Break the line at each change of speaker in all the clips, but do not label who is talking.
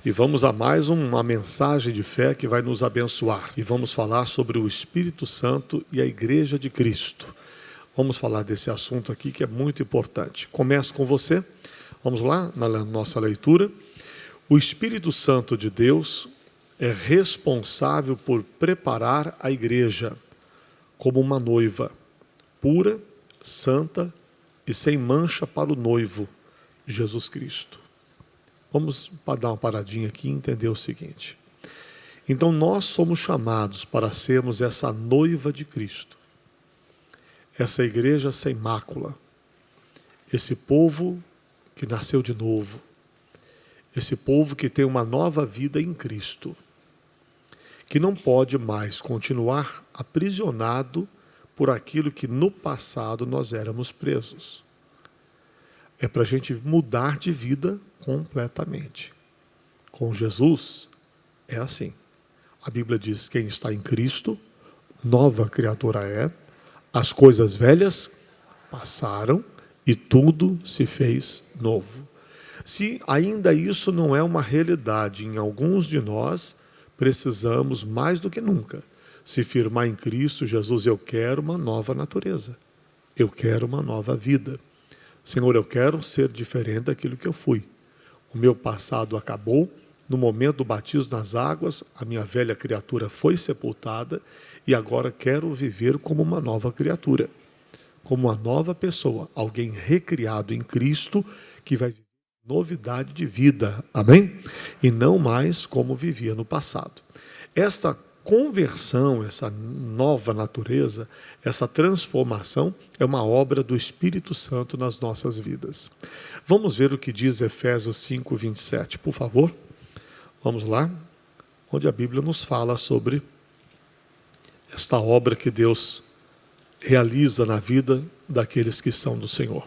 E vamos a mais uma mensagem de fé que vai nos abençoar. E vamos falar sobre o Espírito Santo e a Igreja de Cristo. Vamos falar desse assunto aqui que é muito importante. Começo com você. Vamos lá, na nossa leitura. O Espírito Santo de Deus é responsável por preparar a igreja como uma noiva, pura, santa e sem mancha para o noivo, Jesus Cristo. Vamos dar uma paradinha aqui e entender o seguinte. Então nós somos chamados para sermos essa noiva de Cristo, essa igreja sem mácula, esse povo que nasceu de novo, esse povo que tem uma nova vida em Cristo, que não pode mais continuar aprisionado por aquilo que no passado nós éramos presos. É para a gente mudar de vida completamente. Com Jesus é assim. A Bíblia diz: quem está em Cristo, nova criatura é, as coisas velhas passaram e tudo se fez novo. Se ainda isso não é uma realidade em alguns de nós, precisamos mais do que nunca se firmar em Cristo Jesus. Eu quero uma nova natureza, eu quero uma nova vida. Senhor, eu quero ser diferente daquilo que eu fui. O meu passado acabou, no momento do batismo nas águas, a minha velha criatura foi sepultada e agora quero viver como uma nova criatura, como uma nova pessoa, alguém recriado em Cristo que vai viver novidade de vida, amém? E não mais como vivia no passado. Essa conversão, essa nova natureza, essa transformação é uma obra do Espírito Santo nas nossas vidas. Vamos ver o que diz Efésios 5, 27, por favor. Vamos lá, onde a Bíblia nos fala sobre esta obra que Deus realiza na vida daqueles que são do Senhor.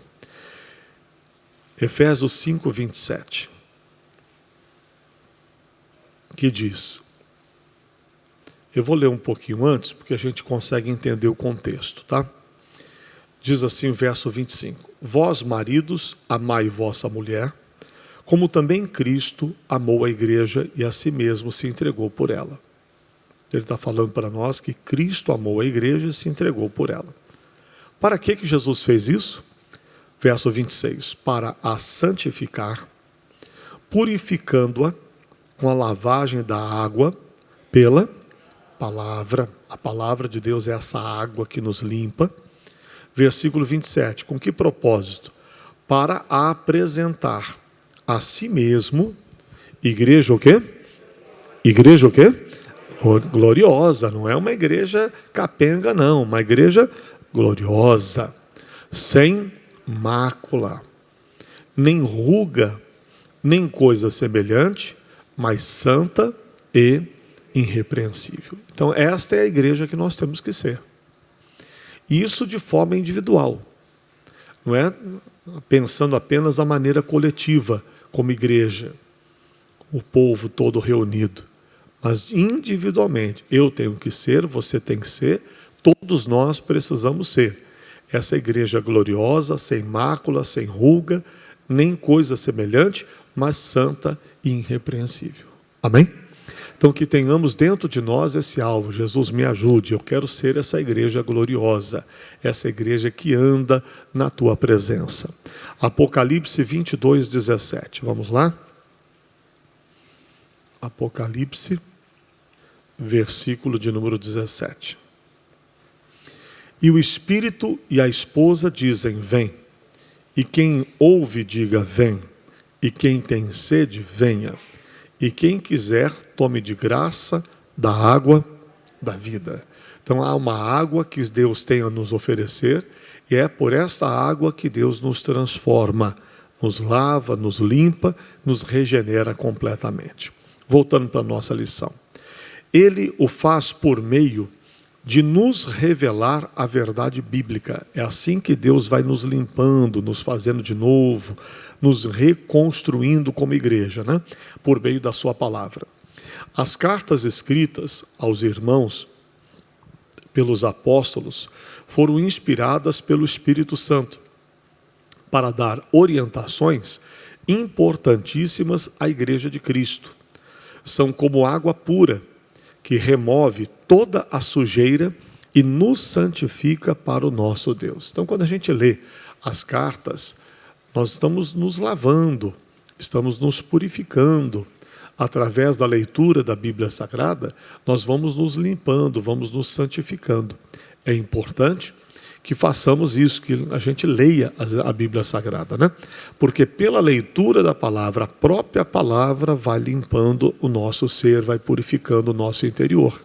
Efésios 5, 27, que diz, eu vou ler um pouquinho antes, porque a gente consegue entender o contexto, tá? Diz assim o verso 25, vós maridos, amai vossa mulher, como também Cristo amou a igreja e a si mesmo se entregou por ela. Ele está falando para nós que Cristo amou a igreja e se entregou por ela. Para que Jesus fez isso? Verso 26, para a santificar, purificando-a com a lavagem da água pela palavra. A palavra de Deus é essa água que nos limpa. Versículo 27, com que propósito? Para apresentar a si mesmo, igreja o quê? Igreja o quê? Gloriosa, não é uma igreja capenga não, uma igreja gloriosa, sem mácula, nem ruga, nem coisa semelhante, mas santa e irrepreensível. Então esta é a igreja que nós temos que ser. Isso de forma individual, não é pensando apenas da maneira coletiva, como igreja, o povo todo reunido, mas individualmente, eu tenho que ser, você tem que ser, todos nós precisamos ser. Essa igreja gloriosa, sem mácula, sem ruga, nem coisa semelhante, mas santa e irrepreensível. Amém? Então que tenhamos dentro de nós esse alvo. Jesus, me ajude, eu quero ser essa igreja gloriosa, essa igreja que anda na tua presença. Apocalipse 22, 17. Vamos lá? Apocalipse, versículo de número 17. E o Espírito e a esposa dizem, vem. E quem ouve, diga, vem. E quem tem sede, venha. E quem quiser, tome de graça da água da vida. Então há uma água que Deus tem a nos oferecer, e é por essa água que Deus nos transforma, nos lava, nos limpa, nos regenera completamente. Voltando para a nossa lição. Ele o faz por meio de nos revelar a verdade bíblica. É assim que Deus vai nos limpando, nos fazendo de novo, nos reconstruindo como igreja, né? Por meio da sua palavra. As cartas escritas aos irmãos pelos apóstolos foram inspiradas pelo Espírito Santo para dar orientações importantíssimas à igreja de Cristo. são como água pura, que remove toda a sujeira e nos santifica para o nosso Deus. Então, quando a gente lê as cartas, nós estamos nos lavando, estamos nos purificando. Através da leitura da Bíblia Sagrada, nós vamos nos limpando, vamos nos santificando. É importante que façamos isso, que a gente leia a Bíblia Sagrada, né? Porque pela leitura da palavra, a própria palavra vai limpando o nosso ser, vai purificando o nosso interior.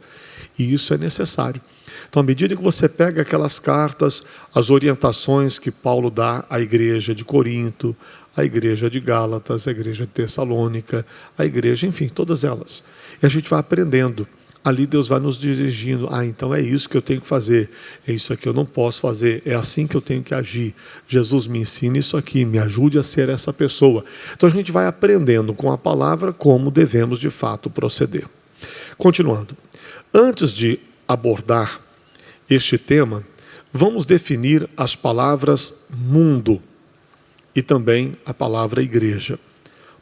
E isso é necessário. Então, à medida que você pega aquelas cartas, as orientações que Paulo dá à igreja de Corinto, à igreja de Gálatas, à igreja de Tessalônica, à igreja, enfim, todas elas. E a gente vai aprendendo. Ali Deus vai nos dirigindo. Então é isso que eu tenho que fazer. É isso aqui que eu não posso fazer. É assim que eu tenho que agir. Jesus me ensina isso aqui. Me ajude a ser essa pessoa. Então a gente vai aprendendo com a palavra como devemos de fato proceder. Continuando. Antes de abordar este tema, vamos definir as palavras mundo e também a palavra igreja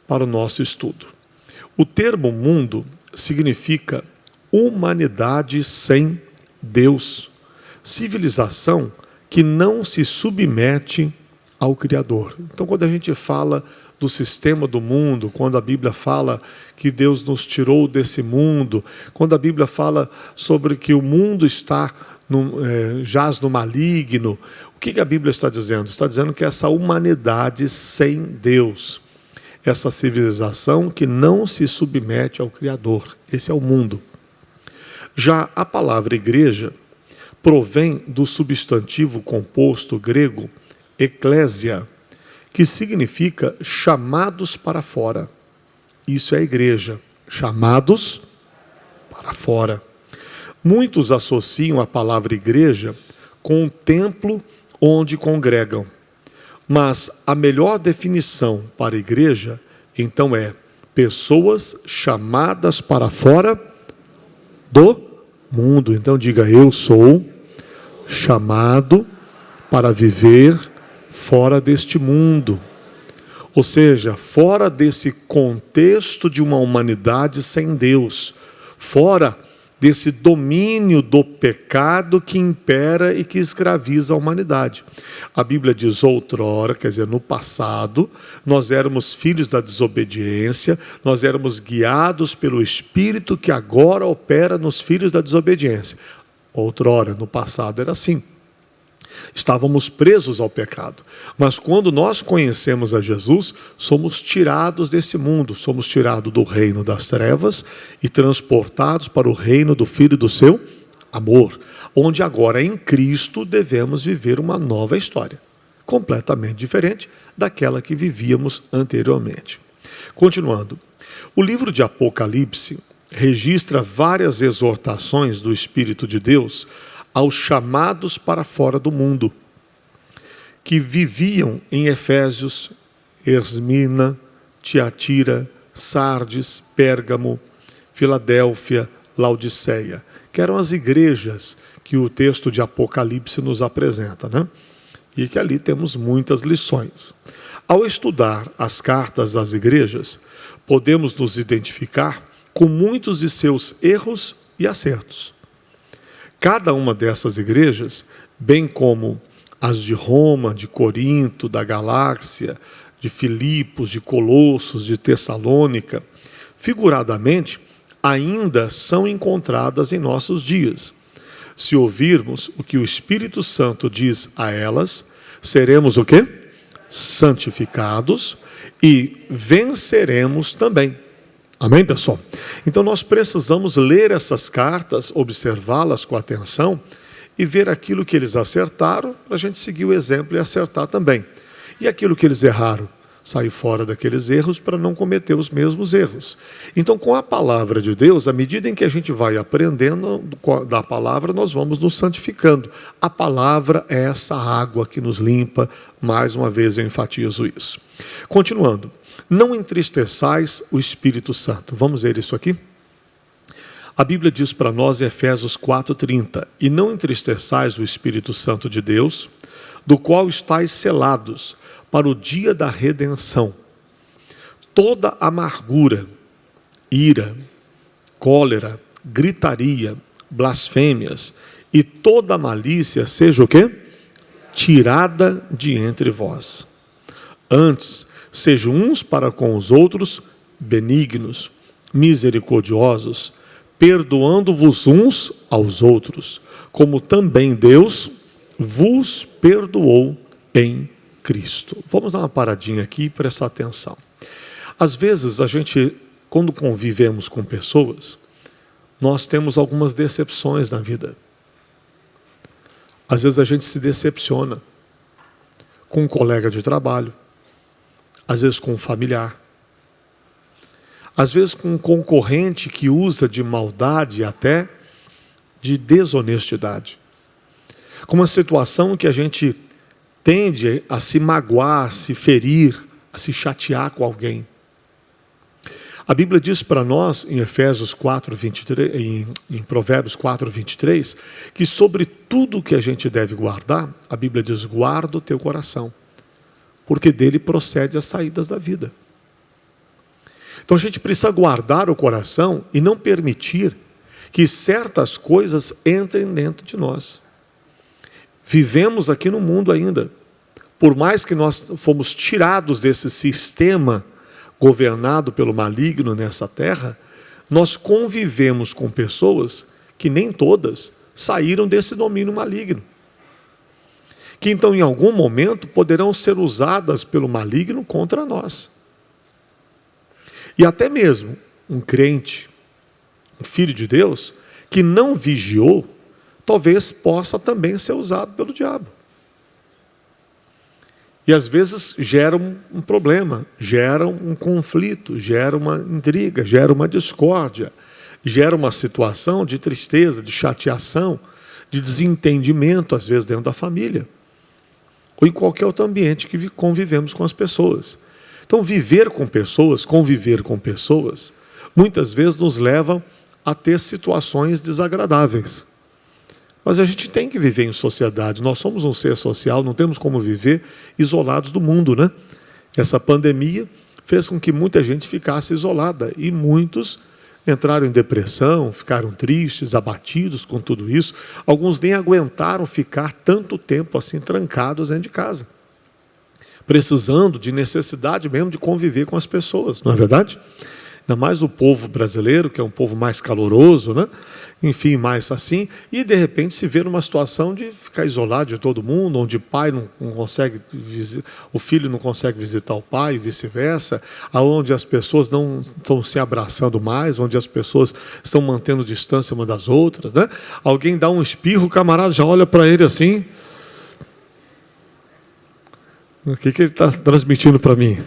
para o nosso estudo. O termo mundo significa humanidade sem Deus, civilização que não se submete ao Criador. Então, quando a gente fala do sistema do mundo, quando a Bíblia fala que Deus nos tirou desse mundo, quando a Bíblia fala sobre que o mundo jaz no maligno, o que a Bíblia está dizendo? Está dizendo que essa humanidade sem Deus, essa civilização que não se submete ao Criador, esse é o mundo. Já a palavra igreja provém do substantivo composto grego eclésia, que significa chamados para fora. Isso é a igreja, chamados para fora. Muitos associam a palavra igreja com o templo onde congregam. Mas a melhor definição para a igreja, então, é pessoas chamadas para fora do mundo. Então diga, eu sou chamado para viver fora deste mundo. Ou seja, fora desse contexto de uma humanidade sem Deus, fora desse domínio do pecado que impera e que escraviza a humanidade. A Bíblia diz outrora, quer dizer, no passado, nós éramos filhos da desobediência, nós éramos guiados pelo Espírito que agora opera nos filhos da desobediência. Outrora, no passado, era assim. Estávamos presos ao pecado. Mas quando nós conhecemos a Jesus, somos tirados desse mundo, somos tirados do reino das trevas e transportados para o reino do Filho do seu amor, onde agora em Cristo devemos viver uma nova história, completamente diferente daquela que vivíamos anteriormente. Continuando, o livro de Apocalipse registra várias exortações do Espírito de Deus aos chamados para fora do mundo, que viviam em Efésios, Esmirna, Tiatira, Sardes, Pérgamo, Filadélfia, Laodiceia, que eram as igrejas que o texto de Apocalipse nos apresenta, né? E que ali temos muitas lições. Ao estudar as cartas às igrejas, podemos nos identificar com muitos de seus erros e acertos. Cada uma dessas igrejas, bem como as de Roma, de Corinto, da Galáxia, de Filipos, de Colossos, de Tessalônica, figuradamente, ainda são encontradas em nossos dias. Se ouvirmos o que o Espírito Santo diz a elas, seremos o quê? Santificados e venceremos também. Amém, pessoal? Então nós precisamos ler essas cartas, observá-las com atenção e ver aquilo que eles acertaram, para a gente seguir o exemplo e acertar também. E aquilo que eles erraram, sair fora daqueles erros para não cometer os mesmos erros. Então, com a palavra de Deus, à medida em que a gente vai aprendendo da palavra, nós vamos nos santificando. A palavra é essa água que nos limpa, mais uma vez eu enfatizo isso. Continuando. Não entristeçais o Espírito Santo. Vamos ver isso aqui? A Bíblia diz para nós em Efésios 4:30, e não entristeçais o Espírito Santo de Deus, do qual estáis selados para o dia da redenção. Toda amargura, ira, cólera, gritaria, blasfêmias e toda malícia seja o quê? Tirada de entre vós. Antes, sejam uns para com os outros benignos, misericordiosos, perdoando-vos uns aos outros, como também Deus vos perdoou em Cristo. Vamos dar uma paradinha aqui e prestar atenção. Às vezes, a gente, quando convivemos com pessoas, nós temos algumas decepções na vida. Às vezes a gente se decepciona com um colega de trabalho, às vezes com um familiar, às vezes com um concorrente que usa de maldade e até de desonestidade. Com uma situação que a gente tende a se magoar, a se ferir, a se chatear com alguém. A Bíblia diz para nós, em Efésios 4:23, em Provérbios 4:23, que sobre tudo que a gente deve guardar, a Bíblia diz, guarda o teu coração, porque dele procede as saídas da vida. Então a gente precisa guardar o coração e não permitir que certas coisas entrem dentro de nós. Vivemos aqui no mundo ainda. Por mais que nós fomos tirados desse sistema governado pelo maligno nessa terra, nós convivemos com pessoas que nem todas saíram desse domínio maligno. Que então em algum momento poderão ser usadas pelo maligno contra nós. E até mesmo um crente, um filho de Deus, que não vigiou, talvez possa também ser usado pelo diabo. E às vezes gera um problema, gera um conflito, gera uma intriga, gera uma discórdia, gera uma situação de tristeza, de chateação, de desentendimento, às vezes dentro da família, ou em qualquer outro ambiente que convivemos com as pessoas. Então, viver com pessoas, conviver com pessoas, muitas vezes nos leva a ter situações desagradáveis. Mas a gente tem que viver em sociedade, nós somos um ser social, não temos como viver isolados do mundo, né? Essa pandemia fez com que muita gente ficasse isolada e muitos entraram em depressão, ficaram tristes, abatidos com tudo isso. Alguns nem aguentaram ficar tanto tempo assim trancados dentro de casa, precisando de necessidade mesmo de conviver com as pessoas, não é verdade? Ainda mais o povo brasileiro, que é um povo mais caloroso, né? Enfim, mais assim, e de repente se vê numa situação de ficar isolado de todo mundo, onde o pai não consegue, o filho não consegue visitar o pai e vice-versa, onde as pessoas não estão se abraçando mais, onde as pessoas estão mantendo distância uma das outras, né? Alguém dá um espirro, o camarada já olha para ele assim, o que ele está transmitindo para mim?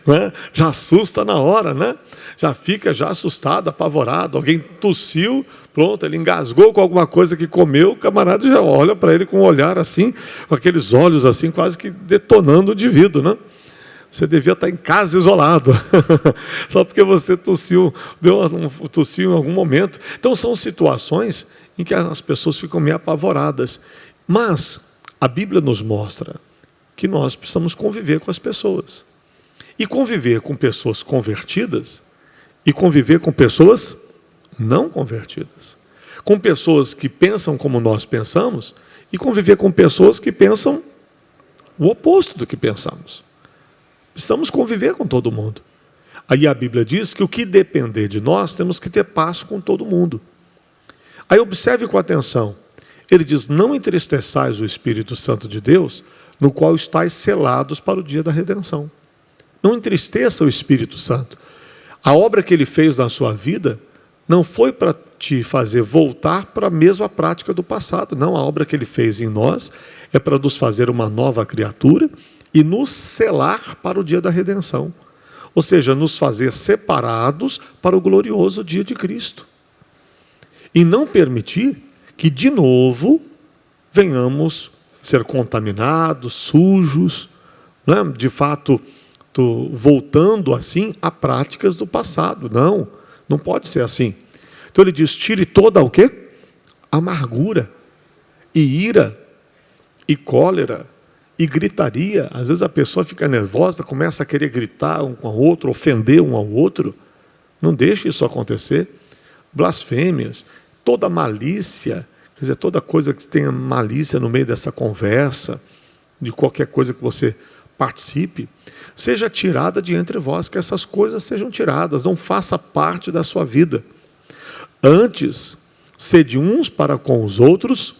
Né? Já assusta na hora, né? Já fica assustado, apavorado. Alguém tossiu, pronto, ele engasgou com alguma coisa que comeu, o camarada já olha para ele com um olhar assim, com aqueles olhos assim, quase que detonando o indivíduo, né? Você devia estar em casa isolado, só porque você tossiu em algum momento. Então são situações em que as pessoas ficam meio apavoradas. Mas a Bíblia nos mostra que nós precisamos conviver com as pessoas. E conviver com pessoas convertidas e conviver com pessoas não convertidas. Com pessoas que pensam como nós pensamos e conviver com pessoas que pensam o oposto do que pensamos. Precisamos conviver com todo mundo. Aí a Bíblia diz que o que depender de nós, temos que ter paz com todo mundo. Aí observe com atenção. Ele diz, não entristeçais o Espírito Santo de Deus, no qual estáis selados para o dia da redenção. Não entristeça o Espírito Santo. A obra que ele fez na sua vida não foi para te fazer voltar para a mesma prática do passado. Não, a obra que ele fez em nós é para nos fazer uma nova criatura e nos selar para o dia da redenção. Ou seja, nos fazer separados para o glorioso dia de Cristo. E não permitir que de novo venhamos ser contaminados, sujos, né? De fato, voltando assim a práticas do passado. Não pode ser assim. Então ele diz, tire toda o quê? Amargura, e ira, e cólera, e gritaria. Às vezes a pessoa fica nervosa, começa a querer gritar um com o outro, ofender um ao outro. Não deixe isso acontecer. Blasfêmias, toda malícia, quer dizer, toda coisa que tenha malícia no meio dessa conversa, de qualquer coisa que você participe, seja tirada de entre vós, que essas coisas sejam tiradas, não faça parte da sua vida. Antes, sede uns para com os outros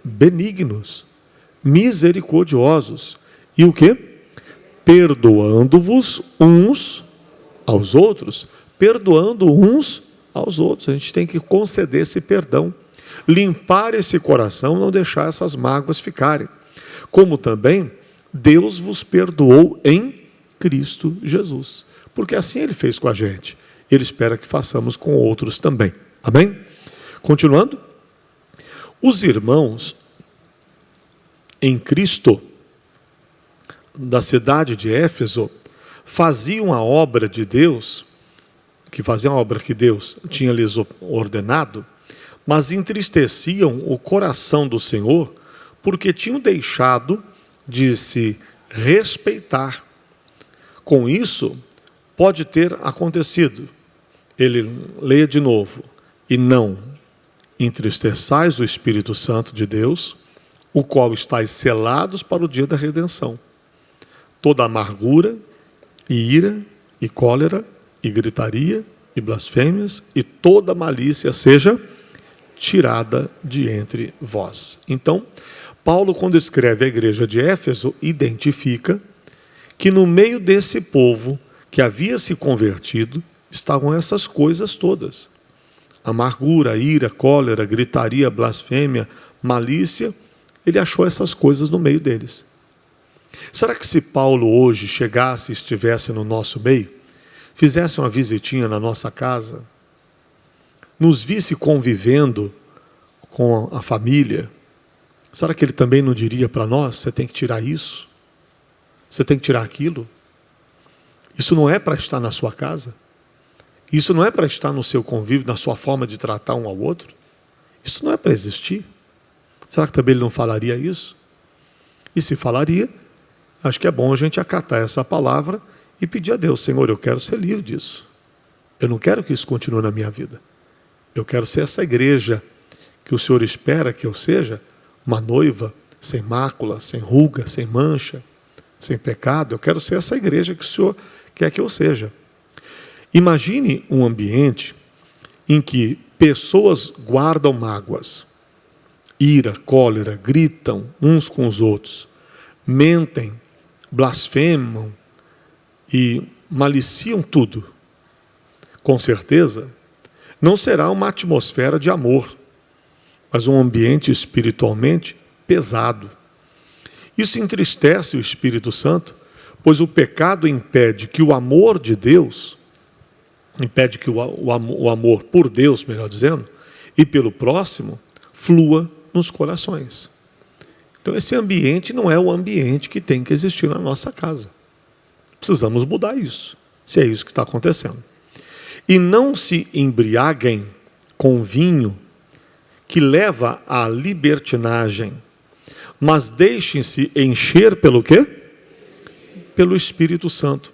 benignos, misericordiosos. E o quê? Perdoando-vos uns aos outros. Perdoando uns aos outros. A gente tem que conceder esse perdão. Limpar esse coração, não deixar essas mágoas ficarem. Como também Deus vos perdoou em Cristo Jesus. Porque assim Ele fez com a gente. Ele espera que façamos com outros também. Amém? Continuando. Os irmãos em Cristo, da cidade de Éfeso, faziam a obra de Deus, que Deus tinha lhes ordenado, mas entristeciam o coração do Senhor, porque tinham deixado de se respeitar. Com isso, pode ter acontecido. Ele leia de novo. E não entristeçais o Espírito Santo de Deus, o qual estáis selados para o dia da redenção. Toda amargura, e ira, e cólera, e gritaria, e blasfêmias, e toda malícia seja tirada de entre vós. Então, Paulo, quando escreve a igreja de Éfeso, identifica que no meio desse povo que havia se convertido, estavam essas coisas todas. Amargura, ira, cólera, gritaria, blasfêmia, malícia, ele achou essas coisas no meio deles. Será que se Paulo hoje chegasse e estivesse no nosso meio, fizesse uma visitinha na nossa casa, nos visse convivendo com a família, será que ele também não diria para nós, você tem que tirar isso, você tem que tirar aquilo? Isso não é para estar na sua casa? Isso não é para estar no seu convívio, na sua forma de tratar um ao outro? Isso não é para existir? Será que também ele não falaria isso? E se falaria, acho que é bom a gente acatar essa palavra e pedir a Deus, Senhor, eu quero ser livre disso. Eu não quero que isso continue na minha vida. Eu quero ser essa igreja que o Senhor espera que eu seja, uma noiva sem mácula, sem ruga, sem mancha, sem pecado. Eu quero ser essa igreja que o Senhor quer que eu seja. Imagine um ambiente em que pessoas guardam mágoas, ira, cólera, gritam uns com os outros, mentem, blasfemam e maliciam tudo. Com certeza, não será uma atmosfera de amor, mas um ambiente espiritualmente pesado. Isso entristece o Espírito Santo, pois o pecado impede que o amor de Deus, impede que o amor por Deus, melhor dizendo, e pelo próximo, flua nos corações. Então esse ambiente não é o ambiente que tem que existir na nossa casa. Precisamos mudar isso, se é isso que está acontecendo. E não se embriaguem com vinho que leva à libertinagem, mas deixem-se encher pelo quê? Pelo Espírito Santo.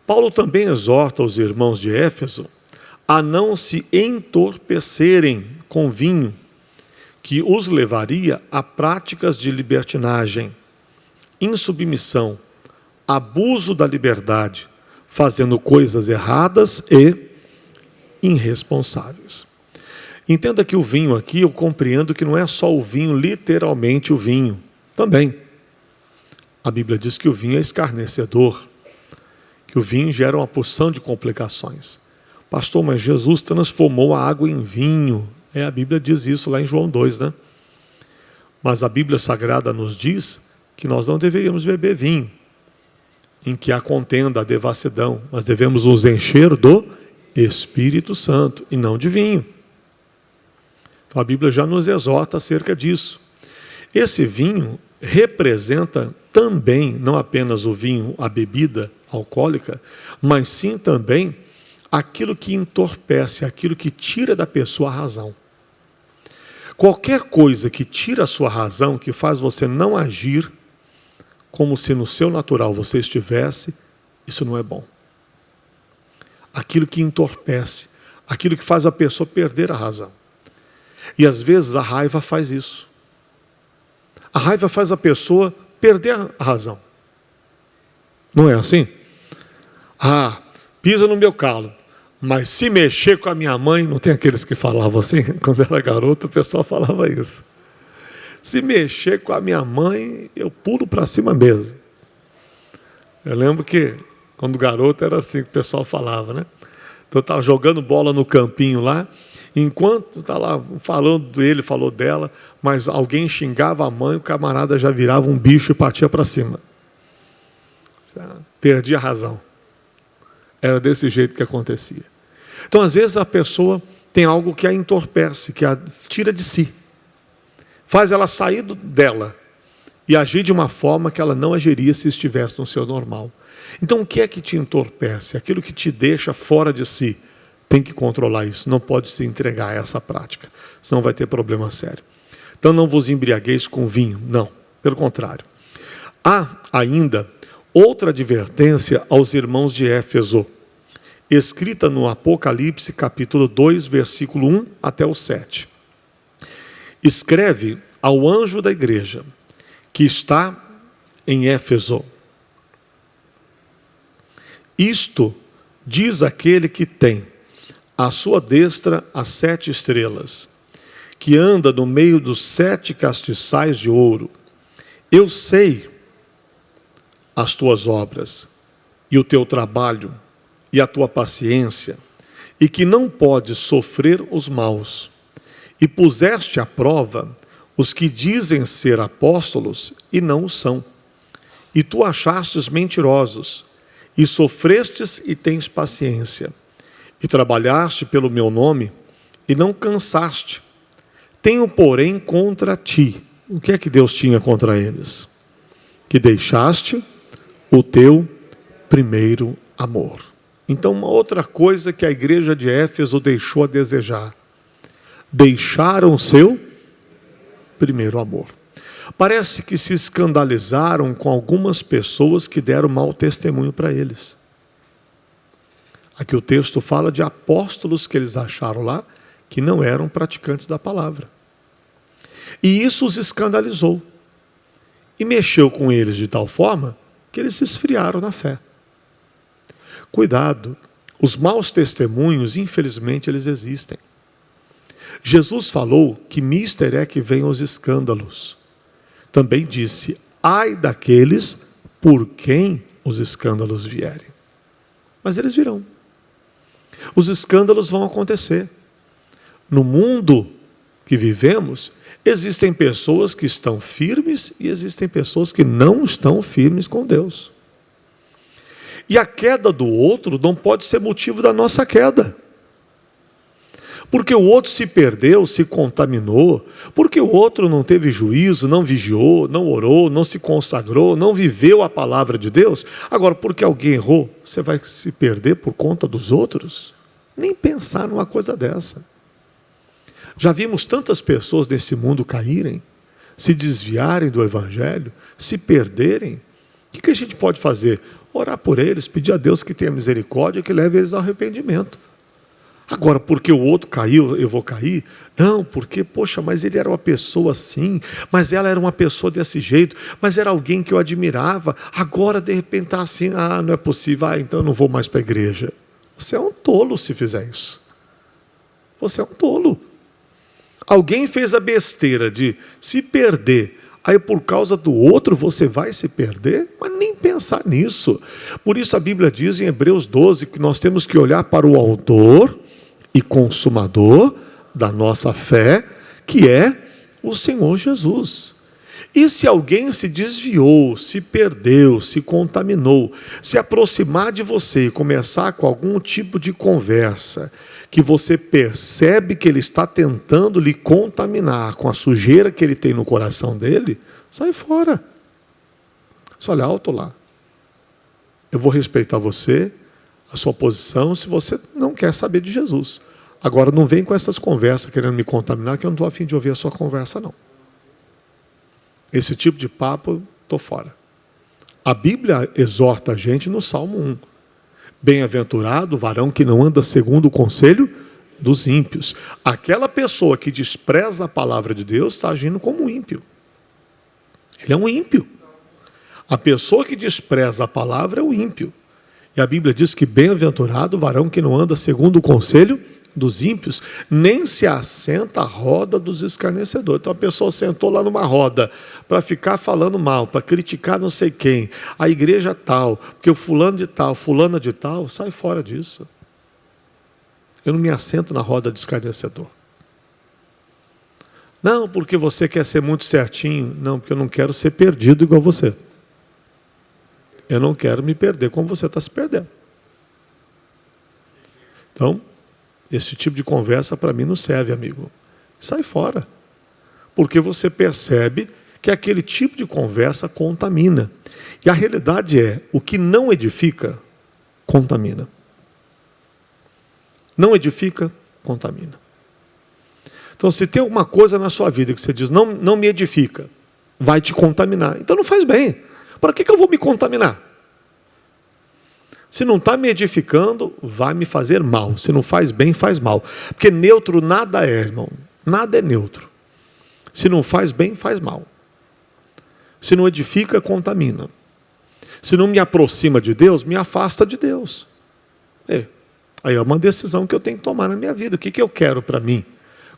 Paulo também exorta os irmãos de Éfeso a não se entorpecerem com vinho, que os levaria a práticas de libertinagem, insubmissão, abuso da liberdade, fazendo coisas erradas e irresponsáveis. Entenda que o vinho aqui, eu compreendo que não é só o vinho, literalmente o vinho, também. A Bíblia diz que o vinho é escarnecedor, que o vinho gera uma porção de complicações. Pastor, mas Jesus transformou a água em vinho. A Bíblia diz isso lá em João 2, né? Mas a Bíblia Sagrada nos diz que nós não deveríamos beber vinho, em que há contenda, há devassidão, mas devemos nos encher do Espírito Santo e não de vinho. Então a Bíblia já nos exorta acerca disso. Esse vinho representa também, não apenas o vinho, a bebida alcoólica, mas sim também aquilo que entorpece, aquilo que tira da pessoa a razão. Qualquer coisa que tira a sua razão, que faz você não agir como se no seu natural você estivesse, isso não é bom. aquilo que entorpece, aquilo que faz a pessoa perder a razão. E às vezes a raiva faz isso. A raiva faz a pessoa perder a razão. Não é assim? Pisa no meu calo, mas se mexer com a minha mãe, não tem aqueles que falavam assim? Quando era garoto, o pessoal falava isso. Se mexer com a minha mãe, eu pulo para cima mesmo. Eu lembro que, quando garoto, era assim que o pessoal falava, né? Então eu estava jogando bola no campinho lá, enquanto está lá falando dele, falou dela, mas alguém xingava a mãe, o camarada já virava um bicho e partia para cima. Perdia a razão. Era desse jeito que acontecia. Então, às vezes, a pessoa tem algo que a entorpece, que a tira de si. Faz ela sair dela e agir de uma forma que ela não agiria se estivesse no seu normal. Então, o que é que te entorpece? Aquilo que te deixa fora de si. Tem que controlar isso, não pode se entregar a essa prática, senão vai ter problema sério. Então, não vos embriagueis com vinho, não, pelo contrário. Há ainda outra advertência aos irmãos de Éfeso, escrita no Apocalipse, capítulo 2, versículo 1 até o 7. Escreve ao anjo da igreja, que está em Éfeso. Isto diz aquele que tem à sua destra as 7 estrelas, que anda no meio dos 7 castiçais de ouro. Eu sei as tuas obras, e o teu trabalho, e a tua paciência, e que não podes sofrer os maus, e puseste à prova os que dizem ser apóstolos e não o são, e tu achastes mentirosos, e sofrestes e tens paciência, e trabalhaste pelo meu nome, e não cansaste. Tenho, porém, contra ti. O que é que Deus tinha contra eles? Que deixaste o teu primeiro amor. Então, uma outra coisa que a igreja de Éfeso deixou a desejar. Deixaram o seu primeiro amor. Parece que se escandalizaram com algumas pessoas que deram mau testemunho para eles. Aqui o texto fala de apóstolos que eles acharam lá, que não eram praticantes da palavra. E isso os escandalizou. E mexeu com eles de tal forma que eles se esfriaram na fé. Cuidado, os maus testemunhos, infelizmente, eles existem. Jesus falou que mister é que venham os escândalos. Também disse, ai daqueles por quem os escândalos vierem. Mas eles virão. Os escândalos vão acontecer. No mundo que vivemos, existem pessoas que estão firmes e existem pessoas que não estão firmes com Deus. E a queda do outro não pode ser motivo da nossa queda. Porque o outro se perdeu, se contaminou, porque o outro não teve juízo, não vigiou, não orou, não se consagrou, não viveu a palavra de Deus. Agora, porque alguém errou, você vai se perder por conta dos outros? Nem pensar numa coisa dessa. Já vimos tantas pessoas nesse mundo caírem, se desviarem do Evangelho, se perderem. O que a gente pode fazer? Orar por eles, pedir a Deus que tenha misericórdia e que leve eles ao arrependimento. Agora, porque o outro caiu, eu vou cair? Não, porque, poxa, mas ele era uma pessoa assim, mas ela era uma pessoa desse jeito, mas era alguém que eu admirava, agora de repente está assim, não é possível, então eu não vou mais para a igreja. Você é um tolo se fizer isso. Você é um tolo. Alguém fez a besteira de se perder, aí por causa do outro você vai se perder? Mas nem pensar nisso. Por isso a Bíblia diz em Hebreus 12 que nós temos que olhar para o autor e consumador da nossa fé, que é o Senhor Jesus. E se alguém se desviou, se perdeu, se contaminou, se aproximar de você e começar com algum tipo de conversa, que você percebe que ele está tentando lhe contaminar com a sujeira que ele tem no coração dele, sai fora. Só olha alto lá. Eu vou respeitar você, a sua posição, se você não quer saber de Jesus. Agora não vem com essas conversas querendo me contaminar, que eu não estou a fim de ouvir a sua conversa, não. Esse tipo de papo, estou fora. A Bíblia exorta a gente no Salmo 1. Bem-aventurado o varão que não anda segundo o conselho dos ímpios. Aquela pessoa que despreza a palavra de Deus está agindo como um ímpio. Ele é um ímpio. A pessoa que despreza a palavra é o ímpio. E a Bíblia diz que bem-aventurado o varão que não anda segundo o conselho dos ímpios, nem se assenta à roda dos escarnecedores. Então a pessoa sentou lá numa roda para ficar falando mal, para criticar não sei quem, a igreja tal, porque o fulano de tal, fulana de tal, sai fora disso. Eu não me assento na roda de escarnecedor. Não, porque você quer ser muito certinho. Não, porque eu não quero ser perdido igual você. Eu não quero me perder como você está se perdendo. Então, esse tipo de conversa para mim não serve, amigo. Sai fora. Porque você percebe que aquele tipo de conversa contamina. E a realidade é, o que não edifica, contamina. Não edifica, contamina. Então, se tem alguma coisa na sua vida que você diz, não me edifica, vai te contaminar. Então não faz bem. Para que eu vou me contaminar? Se não está me edificando, vai me fazer mal. Se não faz bem, faz mal. Porque neutro nada é, irmão. Nada é neutro. Se não faz bem, faz mal. Se não edifica, contamina. Se não me aproxima de Deus, me afasta de Deus. Aí é uma decisão que eu tenho que tomar na minha vida. O que eu quero para mim?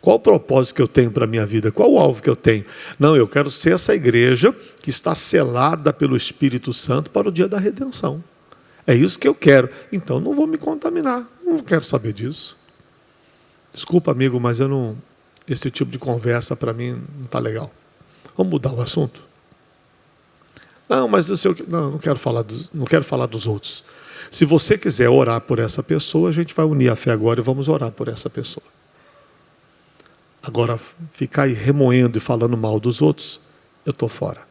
Qual o propósito que eu tenho para a minha vida? Qual o alvo que eu tenho? Não, eu quero ser essa igreja que está selada pelo Espírito Santo para o dia da redenção. É isso que eu quero. Então não vou me contaminar. Não quero saber disso. Desculpa, amigo, mas esse tipo de conversa para mim não está legal. Vamos mudar o assunto? Não, mas não quero falar dos outros. Se você quiser orar por essa pessoa, a gente vai unir a fé agora e vamos orar por essa pessoa. Agora, ficar aí remoendo e falando mal dos outros, eu estou fora.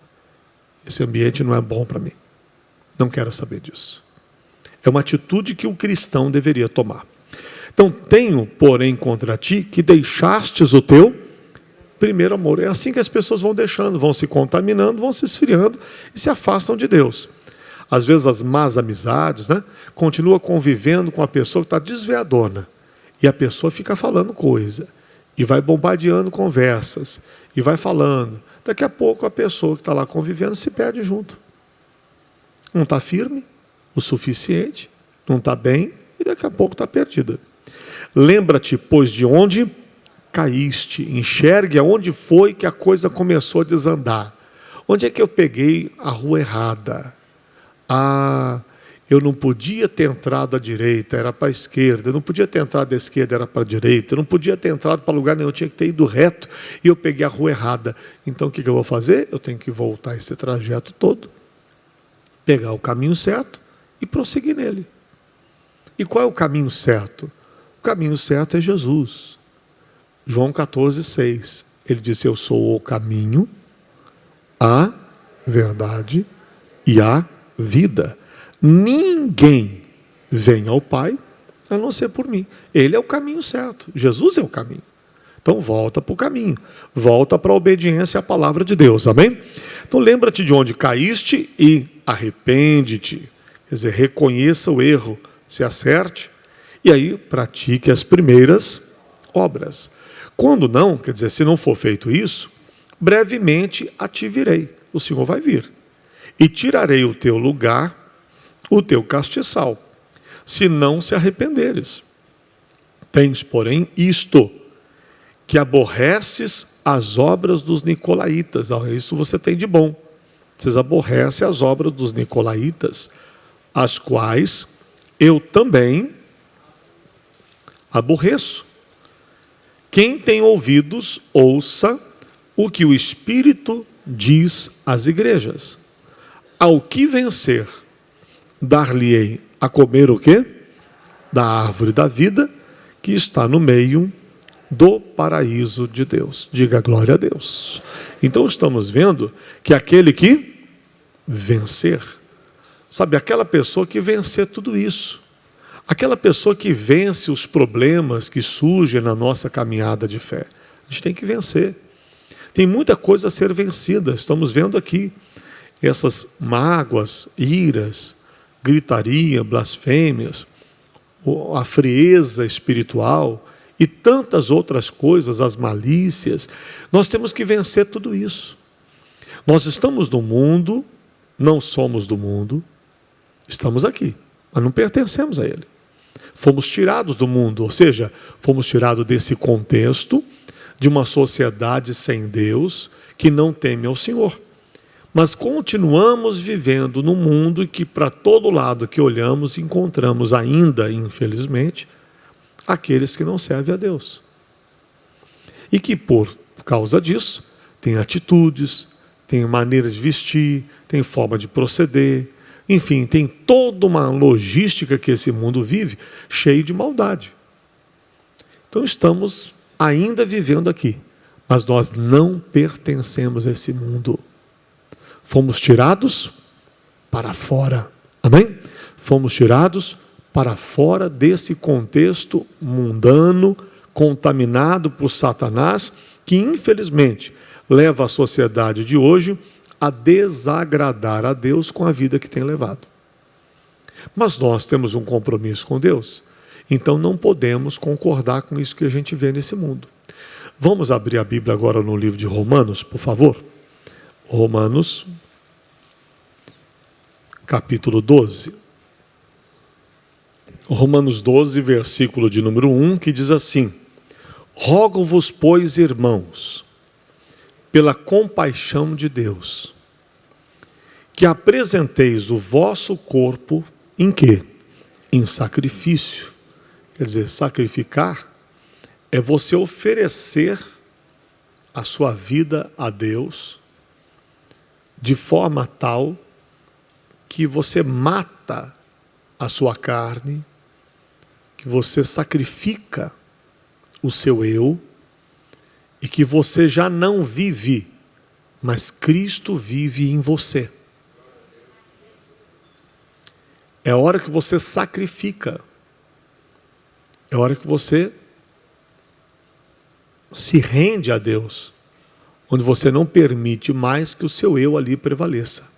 Esse ambiente não é bom para mim. Não quero saber disso. É uma atitude que um cristão deveria tomar. Então, tenho, porém, contra ti, que deixastes o teu primeiro amor. É assim que as pessoas vão deixando, vão se contaminando, vão se esfriando e se afastam de Deus. Às vezes as más amizades, continua convivendo com a pessoa que está desveadona. E a pessoa fica falando coisa. E vai bombardeando conversas. E vai falando. Daqui a pouco a pessoa que está lá convivendo se perde junto. Não está firme o suficiente, não está bem, e daqui a pouco está perdida. Lembra-te, pois, de onde caíste. Enxergue aonde foi que a coisa começou a desandar. Onde é que eu peguei a rua errada? Eu não podia ter entrado à direita, era para a esquerda. Eu não podia ter entrado à esquerda, era para a direita. Eu não podia ter entrado para lugar nenhum, eu tinha que ter ido reto e eu peguei a rua errada. Então o que eu vou fazer? Eu tenho que voltar esse trajeto todo, pegar o caminho certo e prosseguir nele. E qual é o caminho certo? O caminho certo é Jesus. João 14,6. Ele disse, eu sou o caminho, a verdade e a vida. Ninguém vem ao Pai a não ser por mim. Ele é o caminho certo. Jesus é o caminho. Então volta para o caminho. Volta para a obediência à palavra de Deus. Amém? Então lembra-te de onde caíste e arrepende-te. Quer dizer, reconheça o erro, se acerte, e aí pratique as primeiras obras. Quando não, quer dizer, se não for feito isso, brevemente a te virei. O Senhor vai vir. E tirarei o teu lugar, o teu castiçal, se não se arrependeres. Tens, porém, isto, que aborreces as obras dos nicolaítas. Isso você tem de bom. Vocês aborrecem as obras dos nicolaítas, as quais eu também aborreço. Quem tem ouvidos, ouça o que o Espírito diz às igrejas. Ao que vencer, dar-lhe-ei a comer o quê? Da árvore da vida, que está no meio do paraíso de Deus. Diga glória a Deus. Então estamos vendo que aquele que vencer, sabe, aquela pessoa que vencer tudo isso, aquela pessoa que vence os problemas que surgem na nossa caminhada de fé, a gente tem que vencer. Tem muita coisa a ser vencida. Estamos vendo aqui essas mágoas, iras, gritaria, blasfêmias, a frieza espiritual e tantas outras coisas, as malícias. Nós temos que vencer tudo isso. Nós estamos no mundo, não somos do mundo, estamos aqui, mas não pertencemos a ele. Fomos tirados do mundo, ou seja, fomos tirados desse contexto de uma sociedade sem Deus que não teme ao Senhor. Mas continuamos vivendo num mundo que para todo lado que olhamos encontramos ainda, infelizmente, aqueles que não servem a Deus. E que por causa disso tem atitudes, tem maneira de vestir, tem forma de proceder, enfim, tem toda uma logística que esse mundo vive cheio de maldade. Então estamos ainda vivendo aqui, mas nós não pertencemos a esse mundo. Fomos tirados para fora. Amém? Fomos tirados para fora desse contexto mundano, contaminado por Satanás, que infelizmente leva a sociedade de hoje a desagradar a Deus com a vida que tem levado. Mas nós temos um compromisso com Deus, então não podemos concordar com isso que a gente vê nesse mundo. Vamos abrir a Bíblia agora no livro de Romanos, por favor. Romanos, capítulo 12. Romanos 12, versículo de número 1, que diz assim: rogo-vos, pois, irmãos, pela compaixão de Deus, que apresenteis o vosso corpo em quê? Em sacrifício. Quer dizer, sacrificar é você oferecer a sua vida a Deus de forma tal que você mata a sua carne, que você sacrifica o seu eu e que você já não vive, mas Cristo vive em você. É a hora que você sacrifica, é a hora que você se rende a Deus, onde você não permite mais que o seu eu ali prevaleça.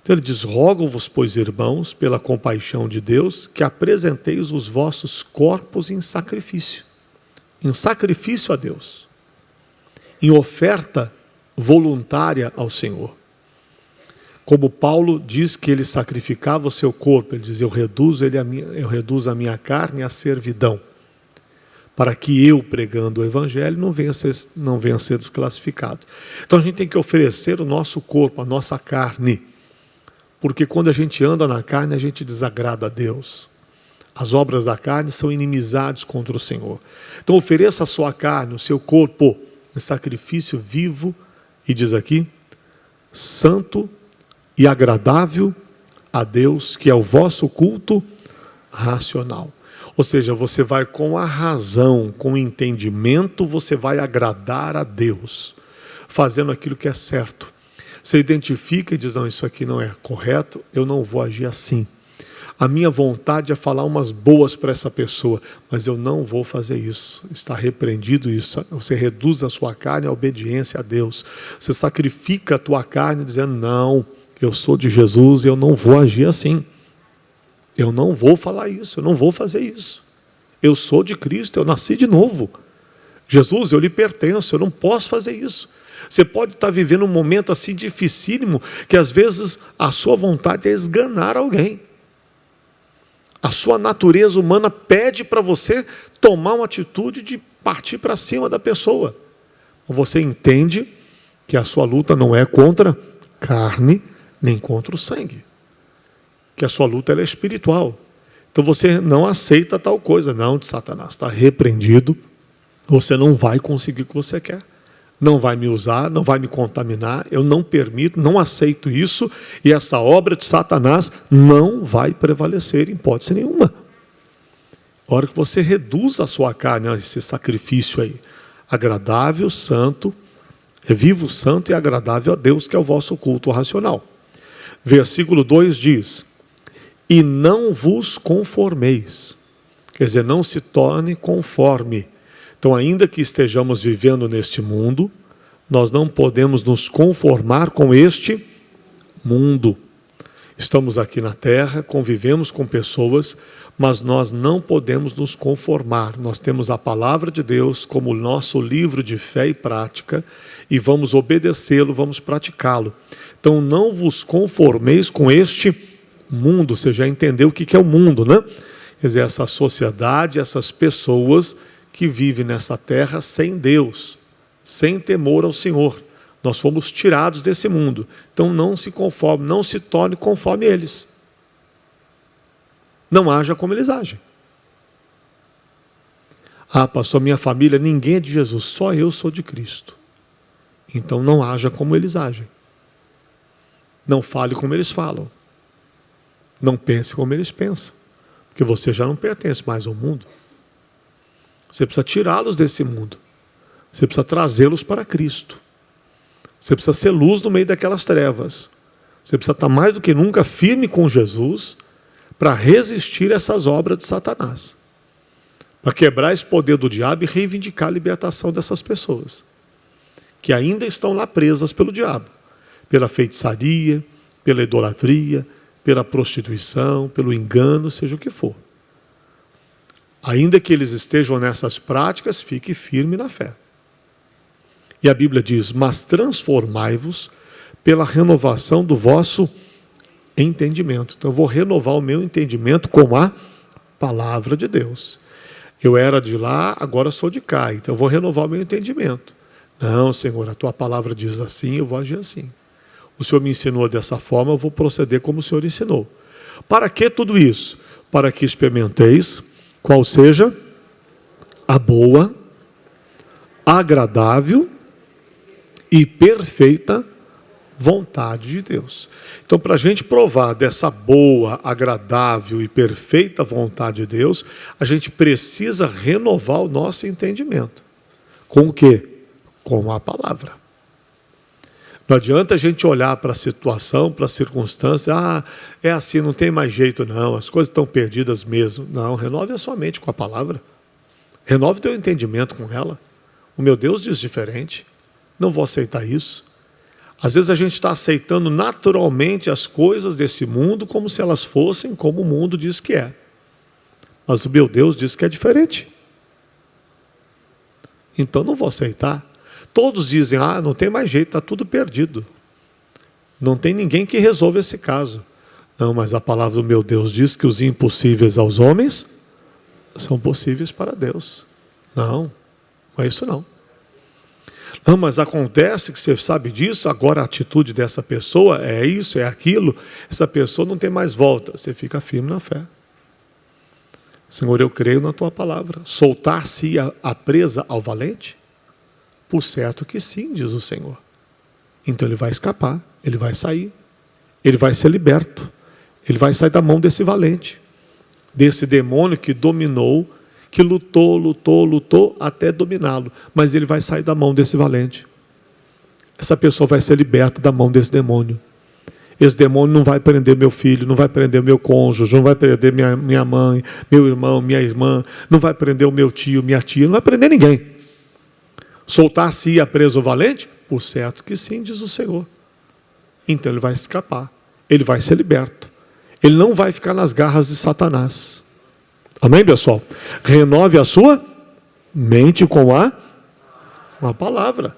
Então ele diz: rogo-vos, pois, irmãos, pela compaixão de Deus, que apresenteis os vossos corpos em sacrifício a Deus, em oferta voluntária ao Senhor. Como Paulo diz que ele sacrificava o seu corpo, ele diz: eu reduzo a minha carne à servidão, para que eu, pregando o Evangelho, não venha a ser desclassificado. Então a gente tem que oferecer o nosso corpo, a nossa carne, porque quando a gente anda na carne, a gente desagrada a Deus. As obras da carne são inimizades contra o Senhor. Então ofereça a sua carne, o seu corpo, em sacrifício vivo, e diz aqui, santo e agradável a Deus, que é o vosso culto racional. Ou seja, você vai com a razão, com o entendimento, você vai agradar a Deus, fazendo aquilo que é certo. Você identifica e diz: não, isso aqui não é correto, eu não vou agir assim. A minha vontade é falar umas boas para essa pessoa, mas eu não vou fazer isso. Está repreendido isso. Você reduz a sua carne à obediência a Deus. Você sacrifica a tua carne dizendo: não, eu sou de Jesus e eu não vou agir assim. Eu não vou falar isso, eu não vou fazer isso. Eu sou de Cristo, eu nasci de novo. Jesus, eu lhe pertenço, eu não posso fazer isso. Você pode estar vivendo um momento assim dificílimo, que às vezes a sua vontade é esganar alguém. A sua natureza humana pede para você tomar uma atitude de partir para cima da pessoa. Você entende que a sua luta não é contra carne, nem contra o sangue. Que a sua luta ela é espiritual. Então você não aceita tal coisa. Não, de Satanás, está repreendido. Você não vai conseguir o que você quer. Não vai me usar, não vai me contaminar, eu não permito, não aceito isso, e essa obra de Satanás não vai prevalecer em hipótese nenhuma. A hora que você reduz a sua carne, esse sacrifício aí, agradável, santo, é vivo, santo e agradável a Deus, que é o vosso culto racional. Versículo 2 diz: e não vos conformeis, quer dizer, não se torne conforme. Então, ainda que estejamos vivendo neste mundo, nós não podemos nos conformar com este mundo. Estamos aqui na terra, convivemos com pessoas, mas nós não podemos nos conformar. Nós temos a palavra de Deus como nosso livro de fé e prática e vamos obedecê-lo, vamos praticá-lo. Então não vos conformeis com este mundo. Você já entendeu o que é o mundo, né? Quer dizer, essa sociedade, essas pessoas que vivem nessa terra sem Deus, sem temor ao Senhor. Nós fomos tirados desse mundo. Então não se conforme, não se torne conforme eles. Não haja como eles agem. Ah, pastor, minha família, ninguém é de Jesus, só eu sou de Cristo. Então não haja como eles agem. Não fale como eles falam. Não pense como eles pensam. Porque você já não pertence mais ao mundo. Você precisa tirá-los desse mundo. Você precisa trazê-los para Cristo. Você precisa ser luz no meio daquelas trevas. Você precisa estar mais do que nunca firme com Jesus para resistir a essas obras de Satanás. Para quebrar esse poder do diabo e reivindicar a libertação dessas pessoas. Que ainda estão lá presas pelo diabo. Pela feitiçaria, pela idolatria, pela prostituição, pelo engano, seja o que for. Ainda que eles estejam nessas práticas, fique firme na fé. E a Bíblia diz, mas transformai-vos pela renovação do vosso entendimento. Então eu vou renovar o meu entendimento com a palavra de Deus. Eu era de lá, agora sou de cá, então eu vou renovar o meu entendimento. Não, Senhor, a tua palavra diz assim, eu vou agir assim. O Senhor me ensinou dessa forma, eu vou proceder como o Senhor ensinou. Para que tudo isso? Para que experimenteis qual seja a boa, agradável e perfeita vontade de Deus. Então, para a gente provar dessa boa, agradável e perfeita vontade de Deus, a gente precisa renovar o nosso entendimento. Com o quê? Com a palavra. Não adianta a gente olhar para a situação, para a circunstância, é assim, não tem mais jeito não, as coisas estão perdidas mesmo. Não, renove a sua mente com a palavra. Renove o teu entendimento com ela. O meu Deus diz diferente. Não vou aceitar isso. Às vezes a gente está aceitando naturalmente as coisas desse mundo como se elas fossem como o mundo diz que é. Mas o meu Deus diz que é diferente. Então não vou aceitar. Todos dizem, não tem mais jeito, está tudo perdido. Não tem ninguém que resolva esse caso. Não, mas a palavra do meu Deus diz que os impossíveis aos homens são possíveis para Deus. Não é isso não. Não, mas acontece que você sabe disso, agora a atitude dessa pessoa é isso, é aquilo, essa pessoa não tem mais volta. Você fica firme na fé. Senhor, eu creio na tua palavra. Soltar-se a presa ao valente? Por certo que sim, diz o Senhor. Então ele vai escapar, ele vai sair, ele vai ser liberto, ele vai sair da mão desse valente, desse demônio que dominou, que lutou até dominá-lo, mas ele vai sair da mão desse valente. Essa pessoa vai ser liberta da mão desse demônio. Esse demônio não vai prender meu filho, não vai prender meu cônjuge, não vai prender minha mãe, meu irmão, minha irmã, não vai prender o meu tio, minha tia, não vai prender ninguém. Soltar-se-ia preso o valente? Por certo que sim, diz o Senhor. Então ele vai escapar, ele vai ser liberto. Ele não vai ficar nas garras de Satanás. Amém, pessoal? Renove a sua mente com a palavra.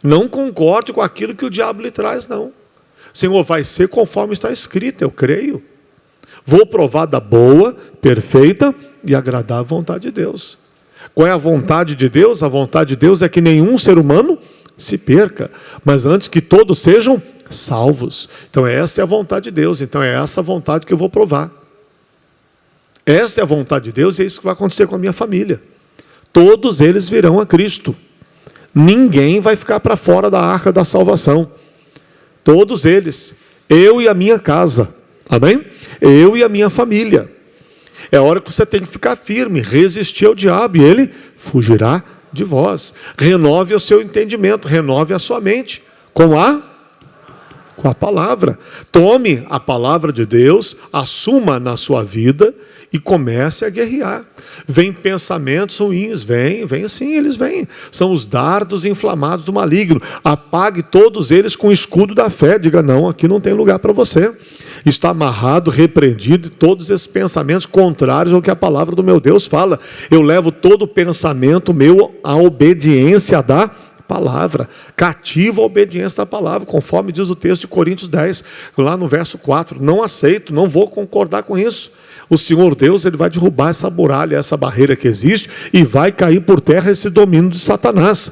Não concorde com aquilo que o diabo lhe traz, não. Senhor, vai ser conforme está escrito, eu creio. Vou provar da boa, perfeita e agradável vontade de Deus. Qual é a vontade de Deus? A vontade de Deus é que nenhum ser humano se perca, mas antes que todos sejam salvos. Então essa é a vontade de Deus, então é essa a vontade que eu vou provar. Essa é a vontade de Deus e é isso que vai acontecer com a minha família. Todos eles virão a Cristo. Ninguém vai ficar para fora da arca da salvação. Todos eles. Eu e a minha casa. Amém? Eu e a minha família. É hora que você tem que ficar firme, resistir ao diabo e ele fugirá de vós. Renove o seu entendimento, renove a sua mente com a palavra. Tome a palavra de Deus, assuma na sua vida E comece a guerrear. Vem pensamentos ruins, vem sim, eles vêm. São os dardos inflamados do maligno. Apague todos eles com o escudo da fé. Diga, não, aqui não tem lugar para você. Está amarrado, repreendido todos esses pensamentos contrários ao que a palavra do meu Deus fala. Eu levo todo o pensamento meu à obediência da palavra, cativo a obediência da palavra, conforme diz o texto de Coríntios 10, lá no verso 4. Não aceito, não vou concordar com isso. O Senhor Deus, ele vai derrubar essa muralha, essa barreira que existe, e vai cair por terra esse domínio de Satanás.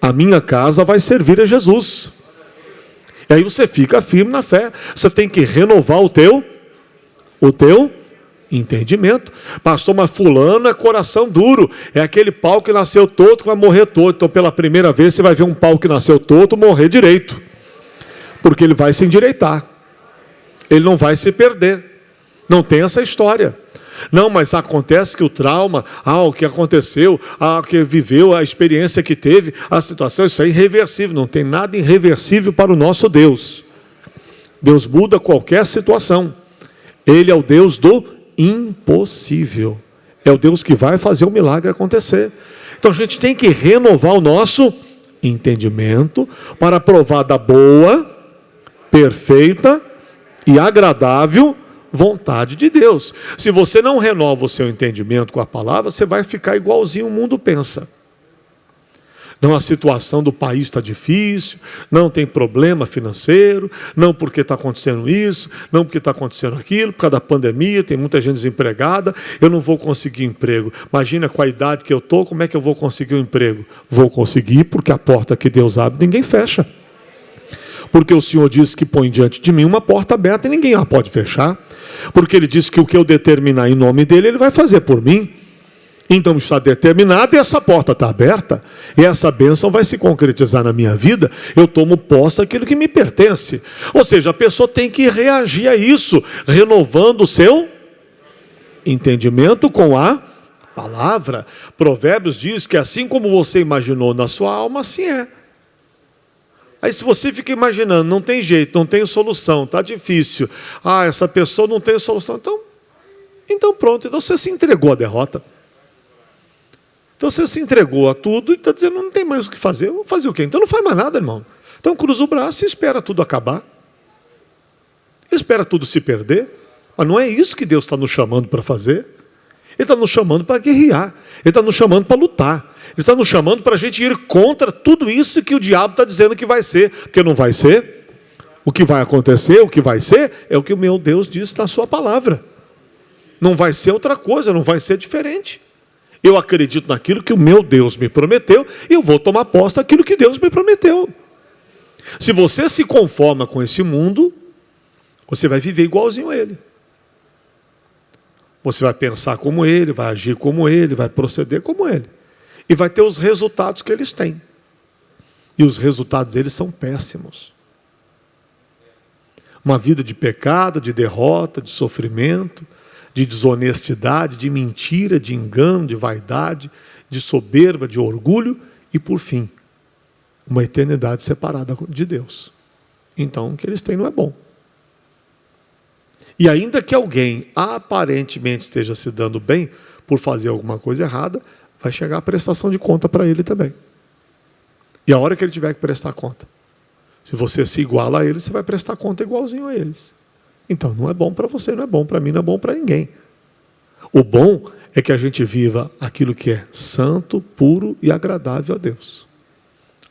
A minha casa vai servir a Jesus. E aí você fica firme na fé. Você tem que renovar o teu entendimento. Pastor, mas fulano é coração duro. É aquele pau que nasceu torto que vai morrer torto. Então, pela primeira vez, você vai ver um pau que nasceu torto morrer direito. Porque ele vai se endireitar. Ele não vai se perder. Não tem essa história. Não, mas acontece que o trauma, o que aconteceu, o que viveu, a experiência que teve, a situação, isso é irreversível. Não tem nada irreversível para o nosso Deus. Deus muda qualquer situação. Ele é o Deus do impossível. É o Deus que vai fazer o milagre acontecer. Então a gente tem que renovar o nosso entendimento para provar da boa, perfeita e agradável vontade de Deus. Se você não renova o seu entendimento com a palavra, você vai ficar igualzinho o mundo pensa. Não, a situação do país está difícil, não tem problema financeiro, não porque está acontecendo isso, não porque está acontecendo aquilo, por causa da pandemia, tem muita gente desempregada, eu não vou conseguir emprego. Imagina com a idade que eu estou, como é que eu vou conseguir um emprego? Vou conseguir porque a porta que Deus abre, ninguém fecha. Porque o Senhor disse que põe diante de mim uma porta aberta e ninguém a pode fechar. Porque Ele disse que o que eu determinar em nome dEle, Ele vai fazer por mim. Então está determinado e essa porta está aberta. E essa bênção vai se concretizar na minha vida. Eu tomo posse daquilo que me pertence. Ou seja, a pessoa tem que reagir a isso, renovando o seu entendimento com a palavra. Provérbios diz que assim como você imaginou na sua alma, assim é. Aí se você fica imaginando, não tem jeito, não tem solução, está difícil. Essa pessoa não tem solução. Então pronto, então você se entregou à derrota. Então você se entregou a tudo e está dizendo, não tem mais o que fazer. Vou fazer o quê? Então não faz mais nada, irmão. Então cruza o braço e espera tudo acabar. Espera tudo se perder. Mas não é isso que Deus está nos chamando para fazer. Ele está nos chamando para guerrear. Ele está nos chamando para lutar. Ele está nos chamando para a gente ir contra tudo isso que o diabo está dizendo que vai ser. Porque não vai ser. O que vai acontecer, o que vai ser, é o que o meu Deus diz na sua palavra. Não vai ser outra coisa, não vai ser diferente. Eu acredito naquilo que o meu Deus me prometeu e eu vou tomar posse daquilo que Deus me prometeu. Se você se conforma com esse mundo, você vai viver igualzinho a ele. Você vai pensar como ele, vai agir como ele, vai proceder como ele. E vai ter os resultados que eles têm. E os resultados deles são péssimos. Uma vida de pecado, de derrota, de sofrimento, de desonestidade, de mentira, de engano, de vaidade, de soberba, de orgulho e, por fim, uma eternidade separada de Deus. Então, o que eles têm não é bom. E ainda que alguém aparentemente esteja se dando bem por fazer alguma coisa errada, vai chegar a prestação de conta para ele também. E a hora que ele tiver que prestar conta, se você se iguala a eles, você vai prestar conta igualzinho a eles. Então não é bom para você, não é bom para mim, não é bom para ninguém. O bom é que a gente viva aquilo que é santo, puro e agradável a Deus.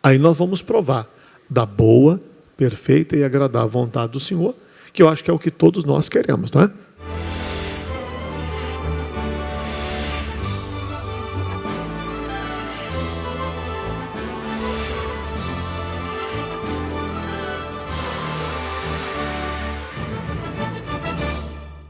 Aí nós vamos provar da boa, perfeita e agradável vontade do Senhor, que eu acho que é o que todos nós queremos, não é?